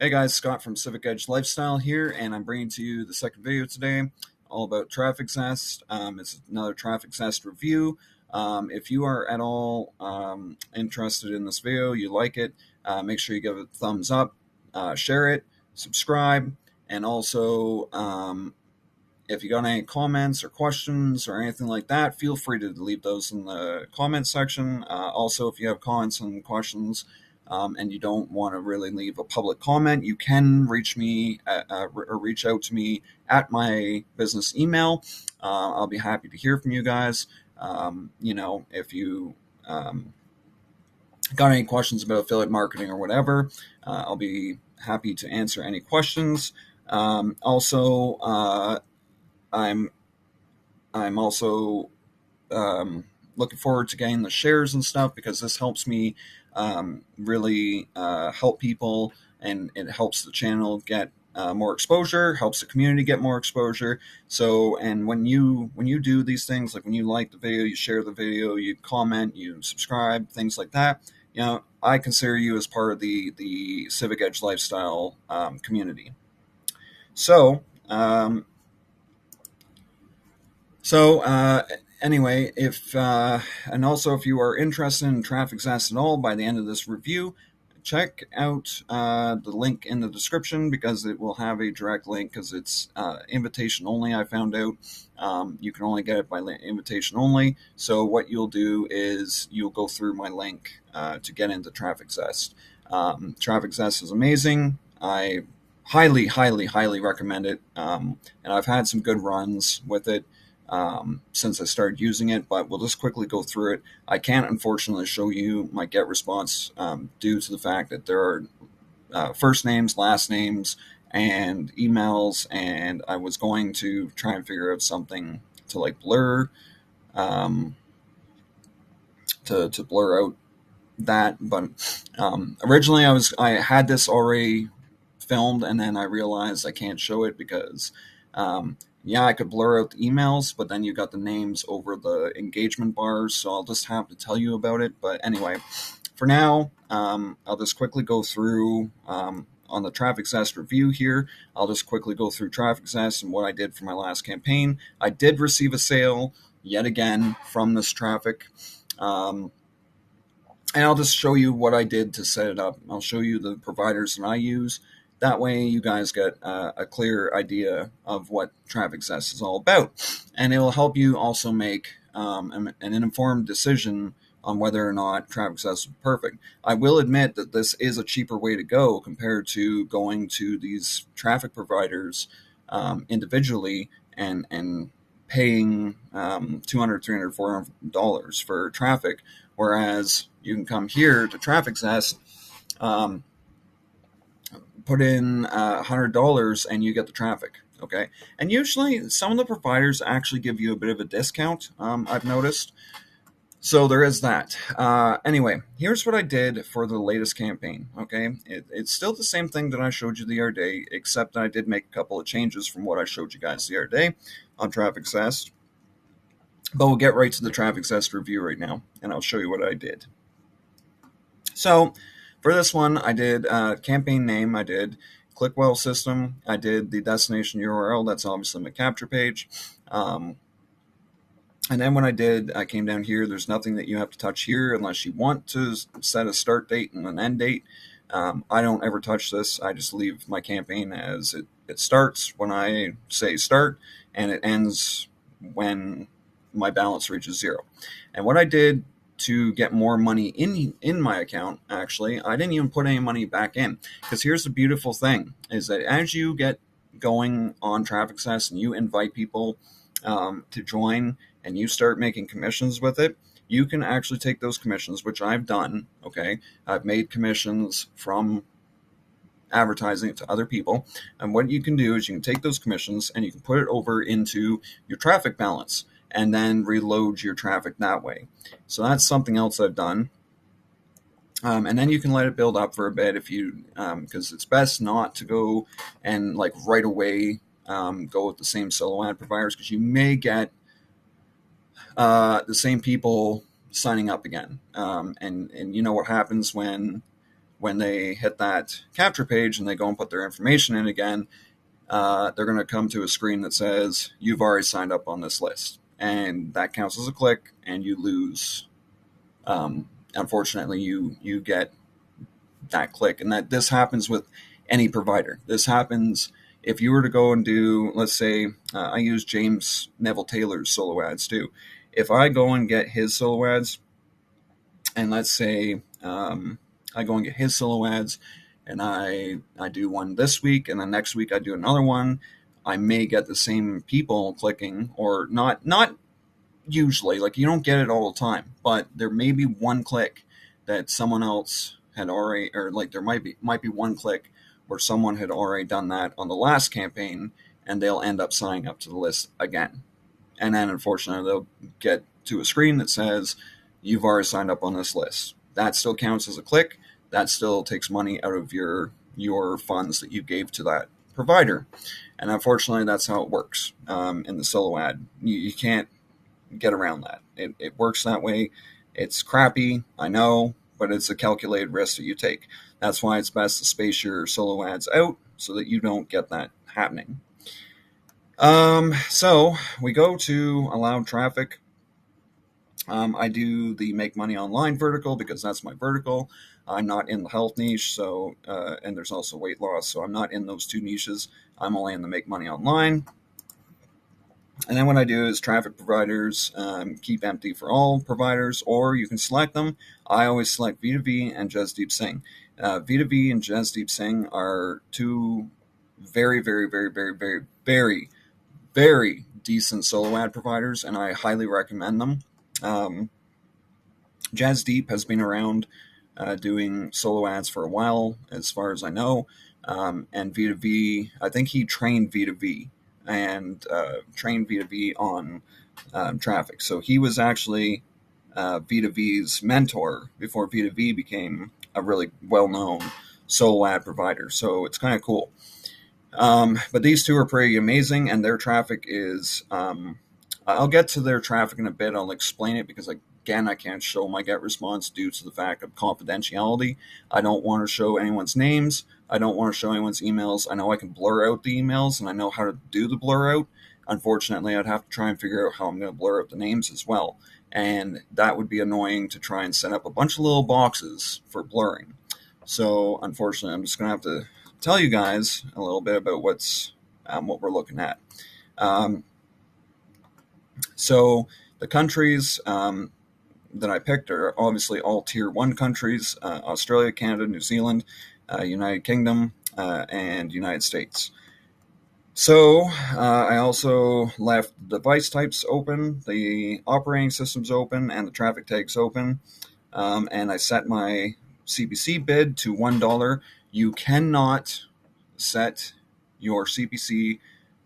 Hey guys, Scott from Civic Edge Lifestyle here, and I'm bringing to you the second video today, all about Traffic Zest. It's another Traffic Zest review. If you are at all interested in this video, you like it, make sure you give it a thumbs up, share it, subscribe, and also if you got any comments or questions or anything like that, feel free to leave those in the comment section. Also, if you have comments and questions and you don't want to really leave a public comment, you can reach me or reach out to me at my business email. I'll be happy to hear from you guys. If you got any questions about affiliate marketing or whatever, I'll be happy to answer any questions. I'm also looking forward to getting the shares and stuff because this helps me really help people, and it helps the channel get more exposure, helps the community get more exposure. So, and when you do these things, like when you like the video, you share the video, you comment, you subscribe, things like that, I consider you as part of the Civic Edge Lifestyle community. So, anyway, and also if you are interested in Traffic Zest at all, by the end of this review, check out the link in the description because it will have a direct link because it's invitation only. I found out you can only get it by invitation only. So what you'll do is you'll go through my link to get into Traffic Zest. Traffic Zest is amazing. I highly, highly, highly recommend it. And I've had some good runs with it since I started using it, but we'll just quickly go through it. I can't unfortunately show you my get response due to the fact that there are first names, last names, and emails, and I was going to try and figure out something to like blur to blur out that, but originally I had this already filmed, and then I realized I can't show it because I could blur out the emails, but then you got the names over the engagement bars, so I'll just have to tell you about it. But anyway, for now, I'll just quickly go through on the Traffic Zest review here. I'll just quickly go through Traffic Zest and what I did for my last campaign. I did receive a sale yet again from this traffic. And I'll just show you what I did to set it up. I'll show you the providers that I use. That way you guys get a clear idea of what Traffic Zest is all about. And it will help you also make an informed decision on whether or not Traffic Zest is perfect. I will admit that this is a cheaper way to go compared to going to these traffic providers individually and paying $200, $300, $400 for traffic, whereas you can come here to Traffic Zest, put in $100, and you get the traffic. Okay, and usually some of the providers actually give you a bit of a discount. I've noticed. So there is that. Anyway, here's what I did for the latest campaign. Okay, it's still the same thing that I showed you the other day, except I did make a couple of changes from what I showed you guys the other day on Traffic Zest. But we'll get right to the Traffic Zest review right now, and I'll show you what I did. So for this one, I did campaign name, I did click well system, I did the destination URL, that's obviously my capture page. And then when I came down here, there's nothing that you have to touch here unless you want to set a start date and an end date. I don't ever touch this. I just leave my campaign as it starts when I say start, and it ends when my balance reaches zero. And what I did to get more money in my account, actually, I didn't even put any money back in, because here's the beautiful thing, is that as you get going on Traffic Zest and you invite people to join and you start making commissions with it, you can actually take those commissions, which I've done. Okay, I've made commissions from advertising it to other people, and what you can do is you can take those commissions and you can put it over into your traffic balance and then reload your traffic that way. So that's something else I've done. And then you can let it build up for a bit if you, because it's best not to go and like right away go with the same solo ad providers, because you may get the same people signing up again. And you know what happens when when they hit that capture page and they go and put their information in again, they're going to come to a screen that says, you've already signed up on this list. And that counts as a click, and you lose. Unfortunately, you get that click. And that this happens with any provider. This happens if you were to go and do, let's say, I use James Neville Taylor's solo ads too. If I go and get his solo ads, and let's say I go and get his solo ads, and I do one this week, and then next week I do another one, I may get the same people clicking, or not usually, like you don't get it all the time, but there may be one click that someone else had already, or like there might be one click where someone had already done that on the last campaign, and they'll end up signing up to the list again. And then unfortunately they'll get to a screen that says, you've already signed up on this list. That still counts as a click. That still takes money out of your funds that you gave to that provider. And unfortunately, that's how it works in the solo ad. You can't get around that. It works that way. It's crappy, I know, but it's a calculated risk that you take. That's why it's best to space your solo ads out so that you don't get that happening. So we go to allowed traffic. I do the make money online vertical because that's my vertical. I'm not in the health niche, so and there's also weight loss, so I'm not in those two niches. I'm only in the make money online. And then what I do is traffic providers, keep empty for all providers, or you can select them. I always select V2V and Jasdeep Singh. V2V and Jasdeep Singh are two very, very, very, very, very, very, very decent solo ad providers, and I highly recommend them. Jasdeep has been around doing solo ads for a while, as far as I know, and V2V, I think he trained V2V and trained V2V on traffic. So he was actually V2V's mentor before V2V became a really well-known solo ad provider. So it's kind of cool. But these two are pretty amazing, and their traffic is, I'll get to their traffic in a bit. I'll explain it because, again, I can't show my get response due to the fact of confidentiality. I don't want to show anyone's names. I don't want to show anyone's emails. I know I can blur out the emails, and I know how to do the blur out. Unfortunately, I'd have to try and figure out how I'm going to blur out the names as well. And that would be annoying to try and set up a bunch of little boxes for blurring. So, unfortunately, I'm just going to have to tell you guys a little bit about what we're looking at. So the countries that I picked are obviously all tier 1 countries: Australia, Canada, New Zealand, United Kingdom, and United States. So I also left the device types open, the operating systems open, and the traffic tags open. And I set my CPC bid to $1. You cannot set your CPC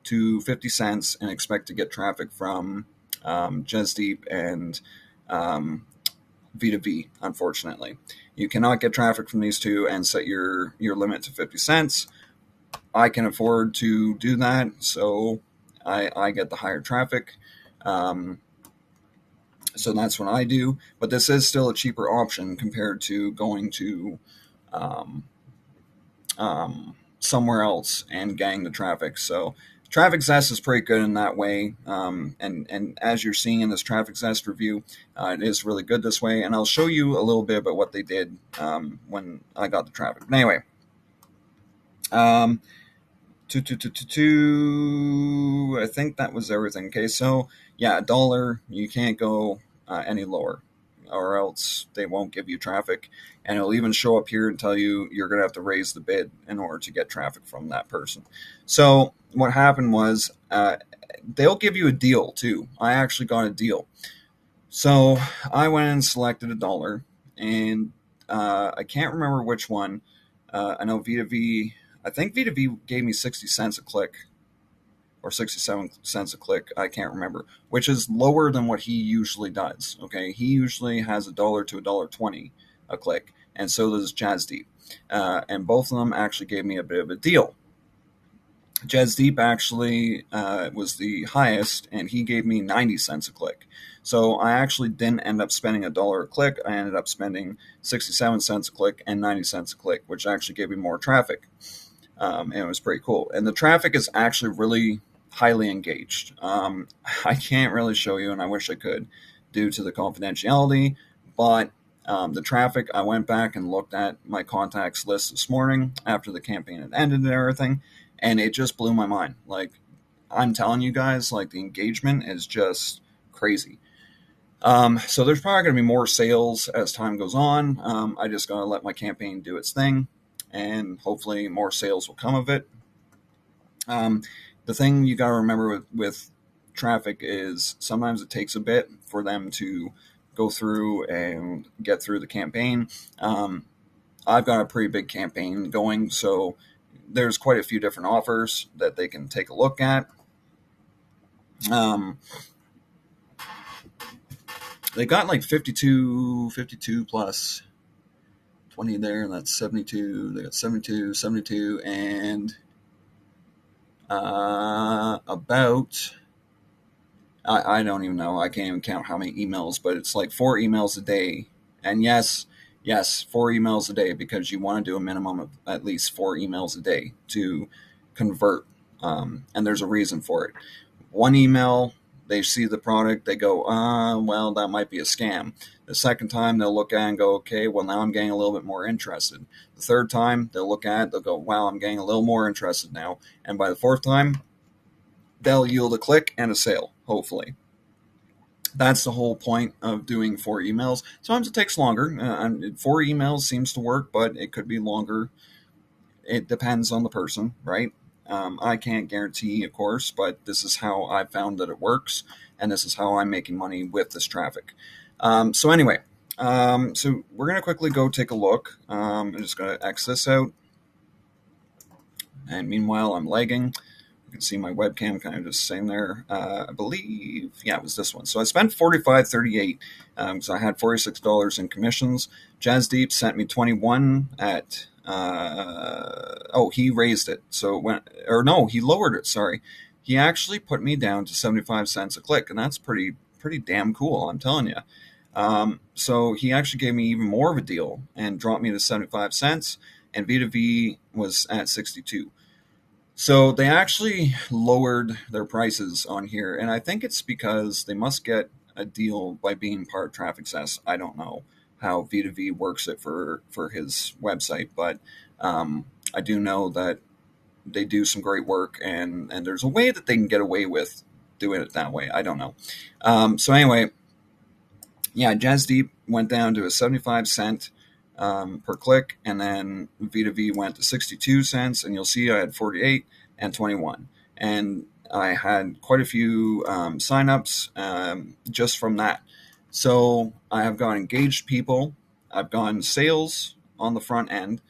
to 50 cents and expect to get traffic from Jasdeep and V2V, unfortunately. You cannot get traffic from these two and set your limit to 50 cents. I can afford to do that, so I get the higher traffic. So that's what I do. But this is still a cheaper option compared to going to somewhere else and getting the traffic. So Traffic Zest is pretty good in that way. And as you're seeing in this Traffic Zest review, it is really good this way. And I'll show you a little bit about what they did when I got the traffic. But anyway, I think that was everything. Okay, so yeah, $1. You can't go any lower, or else they won't give you traffic. And it'll even show up here and tell you you're going to have to raise the bid in order to get traffic from that person. So what happened was they'll give you a deal too. I actually got a deal. So I went and selected $1, and I can't remember which one. I know V2V, I think V2V gave me 60 cents a click, or 67 cents a click, I can't remember, which is lower than what he usually does. Okay, he usually has $1 to $1.20 a click, and so does Jasdeep. And both of them actually gave me a bit of a deal. Jez Deep actually was the highest, and he gave me 90 cents a click. So I actually didn't end up spending $1 a click. I ended up spending 67 cents a click and 90 cents a click, which actually gave me more traffic. And it was pretty cool. And the traffic is actually really highly engaged. I can't really show you, and I wish I could, due to the confidentiality. But the traffic, I went back and looked at my contacts list this morning after the campaign had ended and everything, and it just blew my mind. Like, I'm telling you guys, like, the engagement is just crazy. So there's probably going to be more sales as time goes on. I just got to let my campaign do its thing, and hopefully more sales will come of it. The thing you got to remember with traffic is sometimes it takes a bit for them to go through and get through the campaign. I've got a pretty big campaign going, so there's quite a few different offers that they can take a look at. They got like 52 plus 20 there, and that's 72. They got 72, and about, I don't even know. I can't even count how many emails, but it's like 4 emails a day. And yes, 4 emails a day, because you want to do a minimum of at least 4 emails a day to convert. And there's a reason for it. One email, they see the product, they go, well, that might be a scam. The second time, they'll look at it and go, okay, well, now I'm getting a little bit more interested. The third time, they'll look at it, they'll go, wow, I'm getting a little more interested now. And by the fourth time, they'll yield a click and a sale, hopefully. That's the whole point of doing 4 emails. Sometimes it takes longer. 4 emails seems to work, but it could be longer. It depends on the person, right? I can't guarantee, of course, but this is how I found that it works, and this is how I'm making money with this traffic. So anyway, so we're going to quickly go take a look. I'm just going to X this out. And meanwhile, I'm lagging. You can see my webcam kind of just sitting there. I believe, yeah, it was this one. So I spent $45.38 because I had $46 in commissions. Jazz Deep sent me 21 at... he raised it. So it went, or no, he lowered it. Sorry. He actually put me down to 75 cents a click, and that's pretty damn cool, I'm telling you. So he actually gave me even more of a deal and dropped me to 75 cents, and V2V was at 62. So they actually lowered their prices on here, and I think it's because they must get a deal by being part of Traffic Zest. I don't know how V2V works it for his website, but I do know that they do some great work, and there's a way that they can get away with doing it that way. I don't know. So anyway, yeah, Jazz Deep went down to a 75 cent per click, and then V2V went to 62 cents, and you'll see I had 48 and 21. And I had quite a few signups just from that. So I have got engaged people. I've gotten sales on the front end.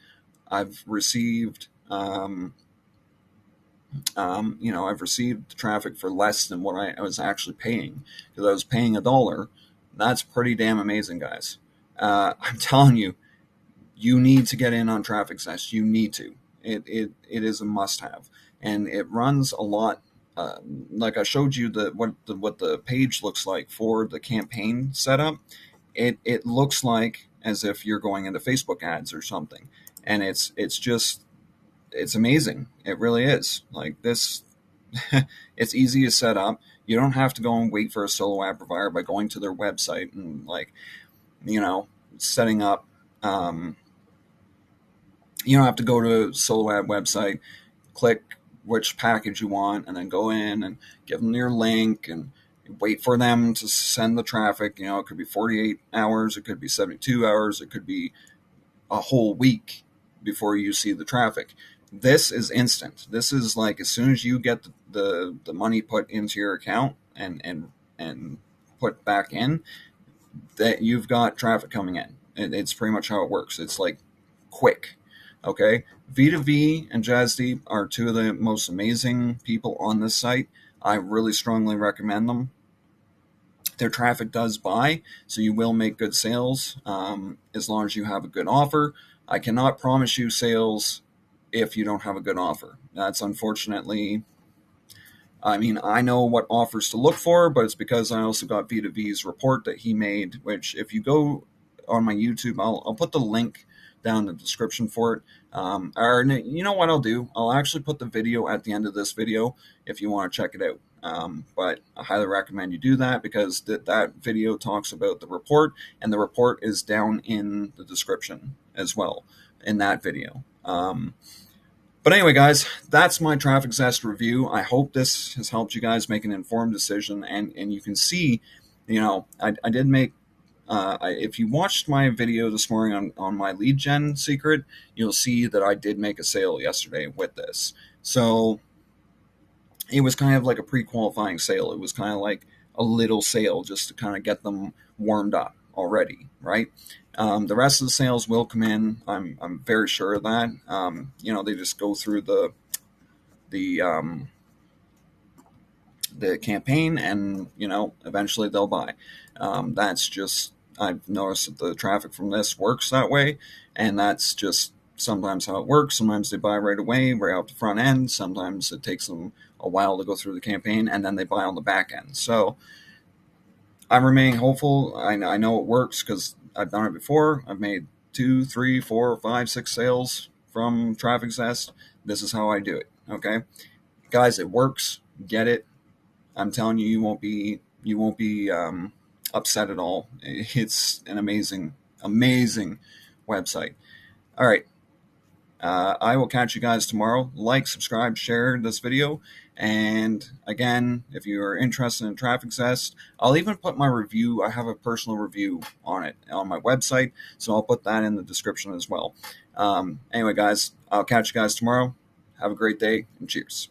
I've received, I've received traffic for less than what I was actually paying, because I was paying $1. That's pretty damn amazing, guys. I'm telling you, you need to get in on Traffic Zest. You need to. It is a must-have, and it runs a lot. Like I showed you what the page looks like for the campaign setup. It looks like as if you're going into Facebook ads or something, and it's amazing. It really is. Like this, it's easy to set up. You don't have to go and wait for a solo ad provider by going to their website and setting up. You don't have to go to a solo ad website, click which package you want, and then go in and give them your link and wait for them to send the traffic. It could be 48 hours, it could be 72 hours, it could be a whole week before you see the traffic. This is instant. This is like as soon as you get the money put into your account and put back in, that you've got traffic coming in. It's pretty much how it works. It's like quick. Okay, V2V and Jazz Deep are 2 of the most amazing people on this site. I really strongly recommend them. Their traffic does buy, so you will make good sales as long as you have a good offer. I cannot promise you sales if you don't have a good offer. That's unfortunately, I mean, I know what offers to look for, but it's because I also got V2V's report that he made, which if you go on my YouTube, I'll put the link down in the description for it. Or you know what I'll do? I'll actually put the video at the end of this video if you want to check it out. But I highly recommend you do that because that video talks about the report, and the report is down in the description as well in that video. But anyway, guys, that's my Traffic Zest review. I hope this has helped you guys make an informed decision. And you can see, I did make, if you watched my video this morning on my lead gen secret, you'll see that I did make a sale yesterday with this. So it was kind of like a pre-qualifying sale. It was kind of like a little sale just to kind of get them warmed up already, right? The rest of the sales will come in. I'm very sure of that. They just go through the campaign, and eventually they'll buy. That's just, I've noticed that the traffic from this works that way, and that's just sometimes how it works. Sometimes they buy right away, right out the front end. Sometimes it takes them a while to go through the campaign, and then they buy on the back end. So I'm remaining hopeful. I know it works because I've done it before. I've made 2, 3, 4, 5, 6 sales from Traffic Zest. This is how I do it. Okay, guys, it works. Get it. I'm telling you, you won't be upset at all. It's an amazing website. All right. I will catch you guys tomorrow. Like, subscribe, share this video. And again, if you are interested in Traffic Zest, I'll even put my review. I have a personal review on it on my website, so I'll put that in the description as well. Anyway, guys, I'll catch you guys tomorrow. Have a great day, and cheers.